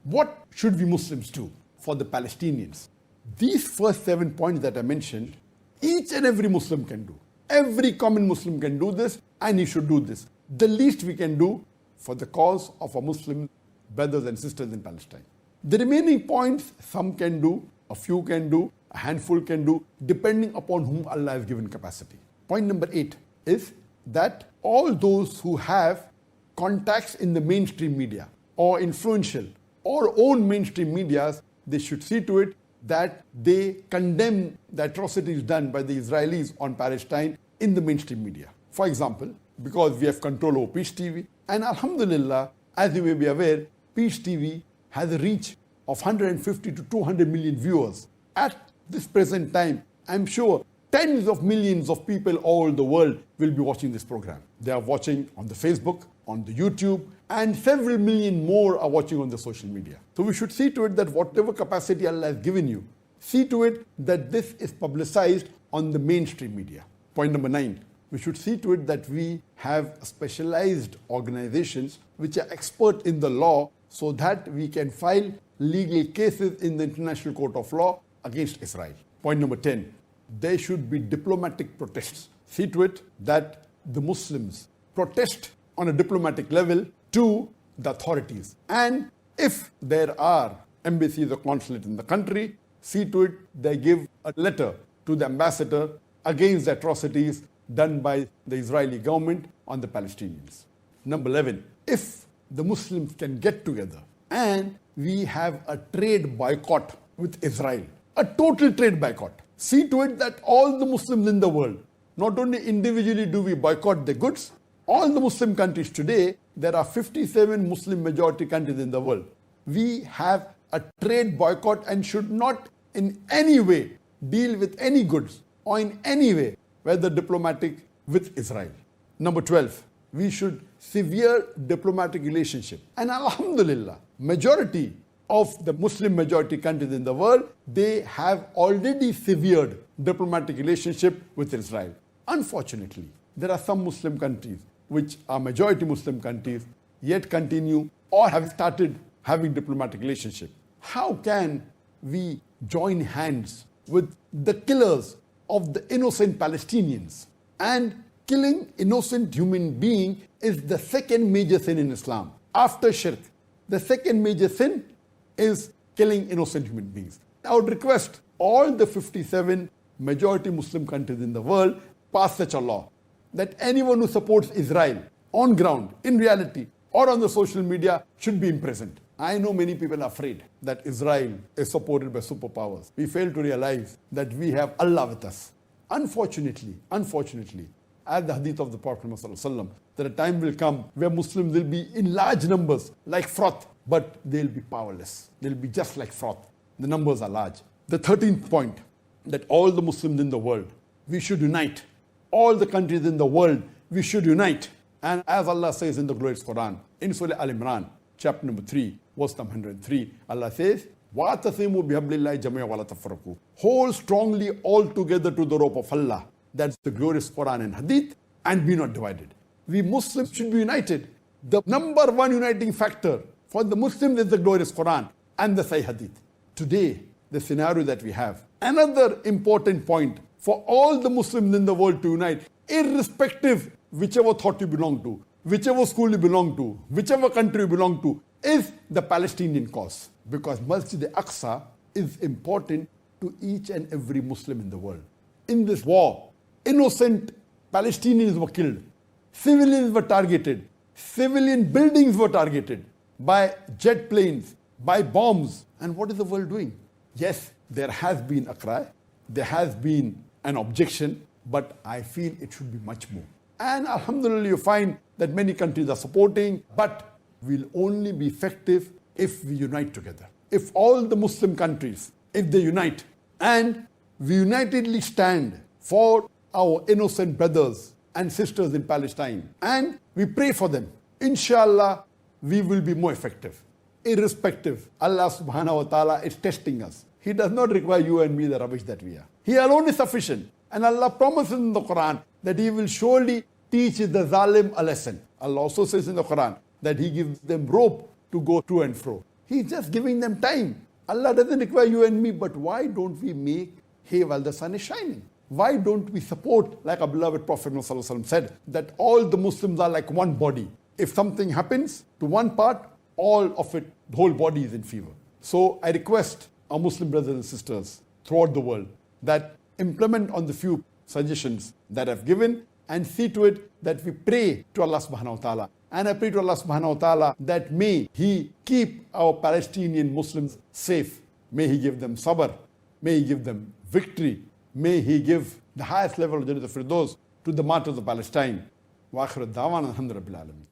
What should we Muslims do for the Palestinians? These first 7 points that I mentioned, each and every Muslim can do. Every common Muslim can do this, and he should do this. The least we can do for the cause of our Muslim brothers and sisters in Palestine. The remaining points, some can do, a few can do, a handful can do, depending upon whom Allah has given capacity. Point number 8 is that all those who have contacts in the mainstream media or influential or own mainstream medias, they should see to it that they condemn the atrocities done by the Israelis on Palestine in the mainstream media. For example, because we have control over Peace TV, and Alhamdulillah, as you may be aware, Peace TV has a reach of 150 to 200 million viewers. At this present time, I'm sure tens of millions of people all over the world will be watching this program. They are watching on the Facebook, on the YouTube, and several million more are watching on the social media. So we should see to it that whatever capacity Allah has given you, see to it that this is publicized on the mainstream media. Point number 9, we should see to it that we have specialized organizations which are expert in the law so that we can file legal cases in the International Court of Law against Israel. Point number 10, there should be diplomatic protests. See to it that the Muslims protest on a diplomatic level to the authorities. And if there are embassies or consulates in the country, see to it they give a letter to the ambassador against the atrocities done by the Israeli government on the Palestinians. Number 11, if the Muslims can get together and we have a trade boycott with Israel, a total trade boycott, see to it that all the Muslims in the world, not only individually do we boycott the goods, all the Muslim countries today, there are 57 Muslim majority countries in the world. We have a trade boycott and should not in any way deal with any goods or in any way, whether diplomatic, with Israel. Number 12, we should severe diplomatic relationship. And Alhamdulillah, majority of the Muslim majority countries in the world, they have already severed diplomatic relationship with Israel. Unfortunately, there are some Muslim countries which are majority Muslim countries yet continue or have started having diplomatic relationship. How can we join hands with the killers of the innocent Palestinians? And killing innocent human being is the second major sin in Islam. After shirk, the second major sin is killing innocent human beings. I would request all the 57 majority Muslim countries in the world pass such a law that anyone who supports Israel on ground, in reality, or on the social media should be imprisoned. I know many people are afraid that Israel is supported by superpowers. We fail to realize that we have Allah with us. Unfortunately, as the hadith of the Prophet ﷺ, that a time will come where Muslims will be in large numbers like froth, but they'll be powerless. They'll be just like froth. The numbers are large. The 13th point, that all the Muslims in the world, we should unite. All the countries in the world, we should unite. And as Allah says in the glorious Quran, in Surah Al-Imran, chapter number 3, verse number 103, Allah says, وَاعْتَصِمُوا بِحَبْلِ اللَّهِ جَمِيعًا وَلَا تَفَرَّقُوا. Hold strongly all together to the rope of Allah. That's the glorious Quran and Hadith, and be not divided. We Muslims should be united. The number one uniting factor for the Muslims is the glorious Quran and the Sahih Hadith. Today, the scenario that we have, another important point for all the Muslims in the world to unite, irrespective whichever thought you belong to, whichever school you belong to, whichever country you belong to, is the Palestinian cause. Because Masjid al-Aqsa is important to each and every Muslim in the world. In this war, innocent Palestinians were killed, civilians were targeted, civilian buildings were targeted by jet planes, by bombs. And what is the world doing? Yes, there has been a cry, there has been an objection, but I feel it should be much more. And Alhamdulillah, you find that many countries are supporting, but we'll only be effective if we unite together. If all the Muslim countries, if they unite, and we unitedly stand for our innocent brothers and sisters in Palestine, and we pray for them, inshallah, we will be more effective. Irrespective, Allah subhanahu wa ta'ala is testing us. He does not require you and me the rubbish that we are. He alone is sufficient. And Allah promises in the Quran that He will surely teach the zalim a lesson. Allah also says in the Quran that He gives them rope to go to and fro. He's just giving them time. Allah doesn't require you and me, but why don't we make hay while the sun is shining? Why don't we support, like our beloved Prophet ﷺ said, that all the Muslims are like one body. If something happens to one part, all of it, the whole body is in fever. So I request our Muslim brothers and sisters throughout the world that implement on the few suggestions that I've given and see to it that we pray to Allah subhanahu wa ta'ala. And I pray to Allah subhanahu wa ta'ala that may He keep our Palestinian Muslims safe. May He give them sabr. May He give them victory. May He give the highest level of Jannat al-Firdaus to the martyrs of Palestine. Wa akhiru da'wana alhamdulillahi rabbil alamin.